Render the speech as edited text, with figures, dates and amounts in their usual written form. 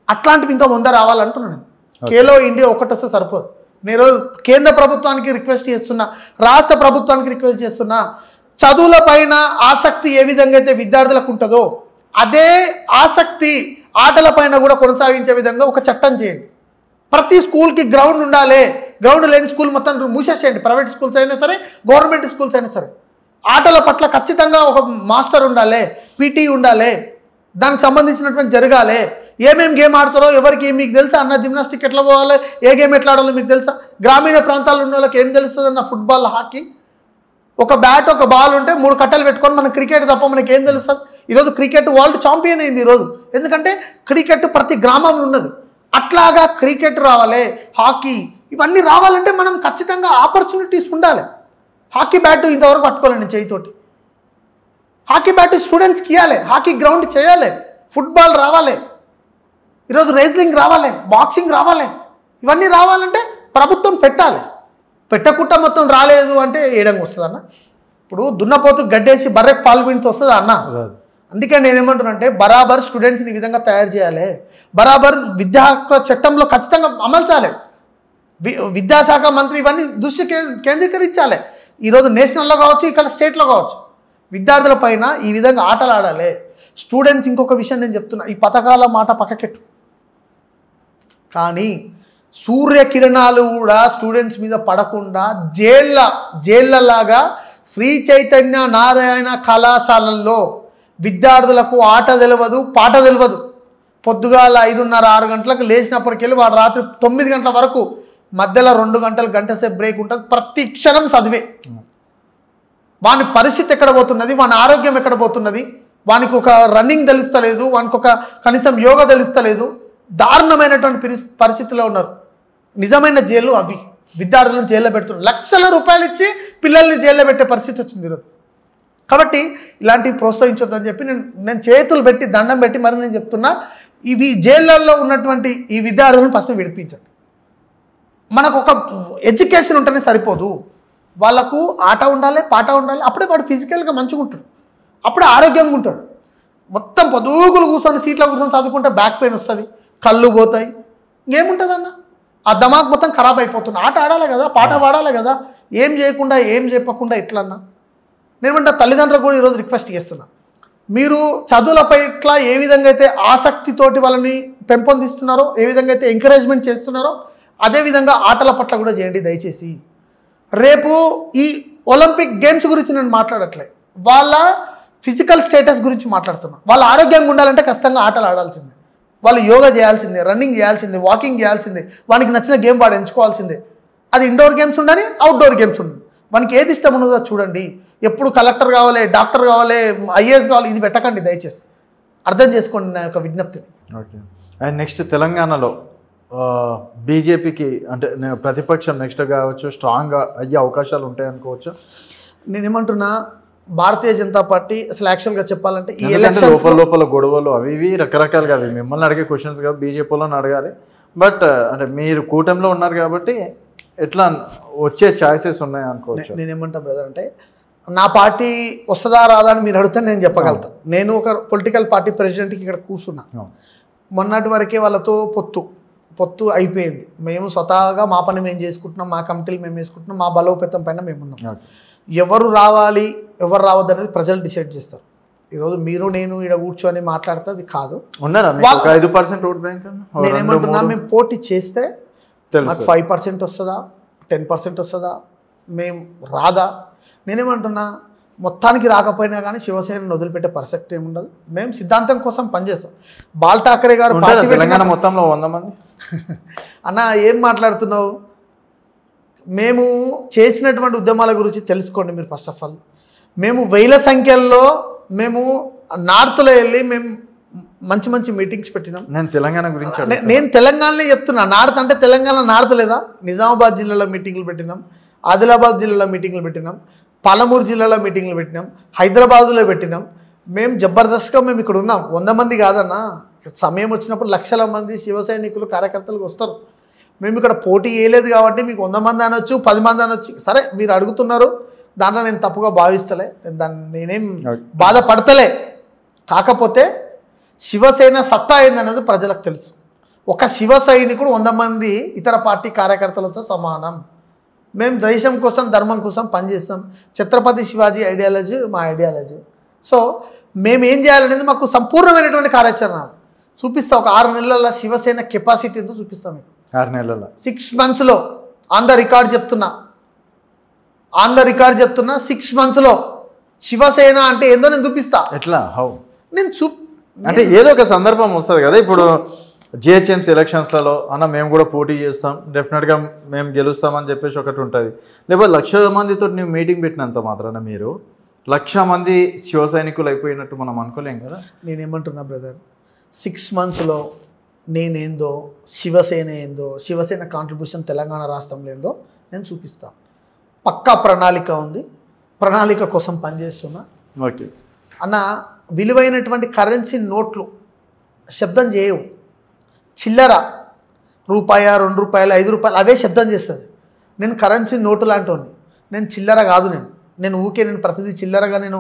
అట్లాంటివి ఇంకా ముందర రావాలంటున్నాను నేను. ఖేలో ఇండియా ఒకటి వస్తే సరిపోదు. నేను కేంద్ర ప్రభుత్వానికి రిక్వెస్ట్ చేస్తున్నా, రాష్ట్ర ప్రభుత్వానికి రిక్వెస్ట్ చేస్తున్నా, చదువుల పైన ఆసక్తి ఏ విధంగా అయితే విద్యార్థులకు ఉంటుందో అదే ఆసక్తి ఆటల పైన కూడా కొనసాగించే విధంగా ఒక చట్టం చేయండి. ప్రతి స్కూల్కి గ్రౌండ్ ఉండాలి. గ్రౌండ్ లేని స్కూల్ మొత్తం మూసేసేయండి. ప్రైవేట్ స్కూల్స్ అయినా సరే, గవర్నమెంట్ స్కూల్స్ అయినా సరే. ఆటల పట్ల ఖచ్చితంగా ఒక మాస్టర్ ఉండాలి, పీటీ ఉండాలి, దానికి సంబంధించినటువంటి జరగాలి. ఏమేమి గేమ్ ఆడతారో ఎవరికి మీకు తెలుసా అన్న? జిమ్నాస్టిక్ ఎట్లా పోవాలి, ఏ గేమ్ ఎట్లా ఆడాలో మీకు తెలుసా? గ్రామీణ ప్రాంతాల్లో ఉన్న వాళ్ళకి ఏం తెలుస్తుంది అన్న? ఫుట్బాల్, హాకీ, ఒక బ్యాట్ ఒక బాల్ ఉంటే 3 కట్టలు పెట్టుకొని మన క్రికెట్ తప్ప మనకి ఏం తెలుస్తుంది? ఈరోజు క్రికెట్ వరల్డ్ ఛాంపియన్ అయింది ఈరోజు. ఎందుకంటే క్రికెట్ ప్రతి గ్రామంలో ఉన్నది. అట్లాగా క్రికెట్ రావాలి, హాకీ ఇవన్నీ రావాలంటే మనం ఖచ్చితంగా ఆపర్చునిటీస్ ఉండాలి. హాకీ బ్యాట్ ఇంతవరకు పట్టుకోవాలండి చేయితోటి. హాకీ బ్యాట్ స్టూడెంట్స్కి ఇవ్వాలి, హాకీ గ్రౌండ్ చేయాలి, ఫుట్బాల్ రావాలి, ఈరోజు రేస్లింగ్ రావాలి, బాక్సింగ్ రావాలి. ఇవన్నీ రావాలంటే ప్రభుత్వం పెట్టాలి. పెట్టకుండా మొత్తం రాలేదు అంటే ఏడంగా వస్తుంది అన్న. ఇప్పుడు దున్నపోతు గడ్డేసి బర్రెకు పాలు పిండితో వస్తుందా అన్న? అందుకే నేనేమంటున్నానంటే బరాబర్ స్టూడెంట్స్ని ఈ విధంగా తయారు చేయాలి. బరాబర్ విద్యా హక్కు చట్టంలో ఖచ్చితంగా అమల్చాలి. విద్యాశాఖ మంత్రి ఇవన్నీ దృష్టి కేంద్రీకరించాలి. ఈరోజు నేషనల్లో కావచ్చు, ఇక్కడ స్టేట్లో కావచ్చు, విద్యార్థుల పైన ఈ విధంగా ఆటలు ఆడాలి. స్టూడెంట్స్ ఇంకొక విషయం నేను చెప్తున్నా, ఈ పథకాల మాట పక్కకెట్టు, కానీ సూర్యకిరణాలు కూడా స్టూడెంట్స్ మీద పడకుండా జైళ్ళలాగా శ్రీ చైతన్య నారాయణ కళాశాలల్లో విద్యార్థులకు ఆట తెలియదు, పాట తెలియదు. పొద్దుగాల 5:30, 6 గంటలకు లేచినప్పటికెళ్ళి వాడు రాత్రి 9 గంటల వరకు, మధ్యలో 2 గంటలు, గంట సేపు బ్రేక్ ఉంటుంది. ప్రతి క్షణం చదివే. వాని పరిస్థితి ఎక్కడ పోతున్నది, వాని ఆరోగ్యం ఎక్కడ పోతున్నది, వానికి ఒక రన్నింగ్ తెలుస్తలేదు, వానికి ఒక కనీసం యోగా తెలుస్తలేదు. దారుణమైనటువంటి పరిస్థితిలో ఉన్నారు. నిజమైన జైలు అవి. విద్యార్థులను జైల్లో పెడుతున్నారు. లక్షల రూపాయలు ఇచ్చి పిల్లల్ని జైల్లో పెట్టే పరిస్థితి వచ్చింది ఈరోజు. కాబట్టి ఇలాంటివి ప్రోత్సహించొద్దని చెప్పి నేను చేతులు పెట్టి దండం పెట్టి మరి నేను చెప్తున్నా, ఇవి జైళ్ళల్లో ఉన్నటువంటి ఈ విద్యార్థులను ఫస్ట్ విడిపించండి. మనకు ఒక ఎడ్యుకేషన్ ఉంటేనే సరిపోదు, వాళ్ళకు ఆట ఉండాలి, పాట ఉండాలి. అప్పుడే వాడు ఫిజికల్గా మంచిగా ఉంటాడు, అప్పుడే ఆరోగ్యంగా ఉంటాడు. మొత్తం పొదుగులు కూర్చొని సీట్లో కూర్చొని చదువుకుంటే బ్యాక్ పెయిన్ వస్తుంది, కళ్ళు పోతాయి, ఇంకేముంటుంది అన్న? ఆ దమాక్ మొత్తం ఖరాబ్ అయిపోతుంది. ఆట ఆడాలి కదా, పాట పాడాలి కదా, ఏం చేయకుండా ఏం చెప్పకుండా ఎట్లన్నా? నేనంటే తల్లిదండ్రులకు కూడా ఈరోజు రిక్వెస్ట్ చేస్తున్నా, మీరు చదువులపై ఇట్లా ఏ విధంగా అయితే ఆసక్తితోటి వాళ్ళని పెంపొందిస్తున్నారో, ఏ విధంగా అయితే ఎంకరేజ్మెంట్ చేస్తున్నారో, అదేవిధంగా ఆటల పట్ల కూడా చేయండి దయచేసి. రేపు ఈ ఒలింపిక్ గేమ్స్ గురించి నేను మాట్లాడట్లే, వాళ్ళ ఫిజికల్ స్టేటస్ గురించి మాట్లాడుతున్నా. వాళ్ళ ఆరోగ్యంగా ఉండాలంటే ఖచ్చితంగా ఆటలు ఆడాల్సిందే, వాళ్ళు యోగా చేయాల్సిందే, రన్నింగ్ చేయాల్సిందే, వాకింగ్ చేయాల్సిందే, వానికి నచ్చిన గేమ్ వాడు ఎంచుకోవాల్సిందే. అది ఇండోర్ గేమ్స్ ఉండాలి, అవుట్డోర్ గేమ్స్ ఉండాలి. వానికి ఏది ఇష్టం ఉన్నదో చూడండి. ఎప్పుడు కలెక్టర్ కావాలి, డాక్టర్ కావాలి, ఐఏఎస్ కావాలి, ఇది పెట్టకండి దయచేసి. అర్థం చేసుకోండి నా యొక్క విజ్ఞప్తిని. ఓకే. అండ్ నెక్స్ట్ తెలంగాణలో బీజేపీకి అంటే ప్రతిపక్షం నెక్స్ట్ కావచ్చు స్ట్రాంగ్గా అయ్యే అవకాశాలు ఉంటాయి అనుకోవచ్చు. నేనేమంటున్నా, భారతీయ జనతా పార్టీ అసలు యాక్చువల్గా చెప్పాలంటే ఈ ఎలక్షన్ లోపల గొడవలు అవి ఇవి రకరకాలుగా, అవి మిమ్మల్ని అడిగే క్వశ్చన్స్ కాదు, బీజేపీ వాళ్ళని అడగాలి. బట్ అంటే మీరు కూటమిలో ఉన్నారు కాబట్టి ఎట్లా వచ్చే ఛాయిసెస్ ఉన్నాయి అనుకోవచ్చు. నేనేమంటా బ్రదర్ అంటే, నా పార్టీ వస్తుందా రాదా అని మీరు అడిగితే నేను చెప్పగలుగుతాను. నేను ఒక పొలిటికల్ పార్టీ ప్రెసిడెంట్కి ఇక్కడ కూర్చున్నా. మొన్నటి వరకే వాళ్ళతో పొత్తు అయిపోయింది. మేము స్వతహాగా మా పని మేము చేసుకుంటున్నాం, మా కమిటీలు మేము వేసుకుంటున్నాం, మా బలోపేతం పైన మేము ఉన్నాం. ఎవరు రావాలి ఎవరు రావద్దు అనేది ప్రజలు డిసైడ్ చేస్తారు. ఈరోజు మీరు నేను ఇక్కడ కూర్చొని మాట్లాడితే అది కాదు. 5% ఓట్ బ్యాంక్ నేనేమంటున్నా, మేము పోటీ చేస్తే మాకు 5% వస్తుందా, 10% వస్తుందా, మేము రాదా? నేనేమంటున్నా, మొత్తానికి రాకపోయినా కానీ శివసేనను వదిలిపెట్టే పరిస్థితి ఏముండదు. మేము సిద్ధాంతం కోసం పనిచేస్తాం. బాల్ ఠాకరే గారు తెలంగాణ మొత్తంలో 100 మంది అన్న ఏం మాట్లాడుతున్నావు? మేము చేసినటువంటి ఉద్యమాల గురించి తెలుసుకోండి మీరు. ఫస్ట్ ఆఫ్ ఆల్ మేము వేల సంఖ్యల్లో మేము నార్త్లో వెళ్ళి మేము మంచి మంచి మీటింగ్స్ పెట్టినాం. నేను తెలంగాణ గురించి నేను తెలంగాణనే చెప్తున్నా. నార్త్ అంటే తెలంగాణ నార్త్ లేదా? నిజామాబాద్ జిల్లాలో మీటింగ్లు పెట్టినాం, ఆదిలాబాద్ జిల్లాలో మీటింగ్లు పెట్టినాం, పాలమూరు జిల్లాలో మీటింగ్లు పెట్టినాం, హైదరాబాద్లో పెట్టినాం. మేము జబర్దస్త్గా మేము ఇక్కడ ఉన్నాం. 100 మంది కాదన్నా, సమయం వచ్చినప్పుడు లక్షల మంది శివ సైనికులు కార్యకర్తలు వస్తారు. మేము ఇక్కడ పోటీ వేయలేదు కాబట్టి మీకు 100 మంది అనొచ్చు, 10 మంది అనొచ్చు. సరే మీరు అడుగుతున్నారు, దాంట్లో నేను తప్పుగా భావిస్తలే, నేనేం బాధపడతలే. కాకపోతే శివసేన సత్తా ఏందనేది ప్రజలకు తెలుసు. ఒక శివ సైనికుడు 100 మంది ఇతర పార్టీ కార్యకర్తలతో సమానం. మేము దేశం కోసం ధర్మం కోసం పనిచేస్తాం. ఛత్రపతి శివాజీ ఐడియాలజీ మా ఐడియాలజీ. సో మేము ఏం చేయాలనేది మాకు సంపూర్ణమైనటువంటి కార్యాచరణ చూపిస్తాం. ఒక 6 నెలల శివసేన కెపాసిటీ ఎంతో చూపిస్తాం మీకు. 6 నెలల 6 monthsలో ఆన్ ద రికార్డ్ చెప్తున్నా 6 monthsలో శివసేన అంటే ఏందో నేను చూపిస్తా. ఎట్లా హౌ నేను అంటే ఏదో ఒక సందర్భం వస్తుంది కదా. ఇప్పుడు జిహెచ్ఎంసీ ఎలక్షన్స్లలో అన్న మేము కూడా పోటీ చేస్తాం, డెఫినెట్గా మేము గెలుస్తామని చెప్పేసి ఒకటి ఉంటుంది. లేకపోతే 1,00,000 మందితో నువ్వు మీటింగ్ పెట్టినంత మాత్రాన మీరు 1,00,000 మంది శివ సైనికులు అయిపోయినట్టు మనం అనుకోలేం కదా. నేనేమంటున్నా బ్రదర్, 6 monthsలో నేనేందో శివసేన ఏందో శివసేన కాంట్రిబ్యూషన్ తెలంగాణ రాష్ట్రంలో ఏందో నేను చూపిస్తా. పక్కా ప్రణాళిక ఉంది, ప్రణాళిక కోసం పనిచేస్తున్నా. ఓకే అన్న, విలువైనటువంటి కరెన్సీ నోట్లు శబ్దం చేయవు. చిల్లర రూపాయ, 2 రూపాయలు, 5 రూపాయలు అవే శబ్దం చేస్తుంది. నేను కరెన్సీ నోటు లాంటి నేను చిల్లర కాదు. నేను ఊకే నేను ప్రతిదీ చిల్లరగా నేను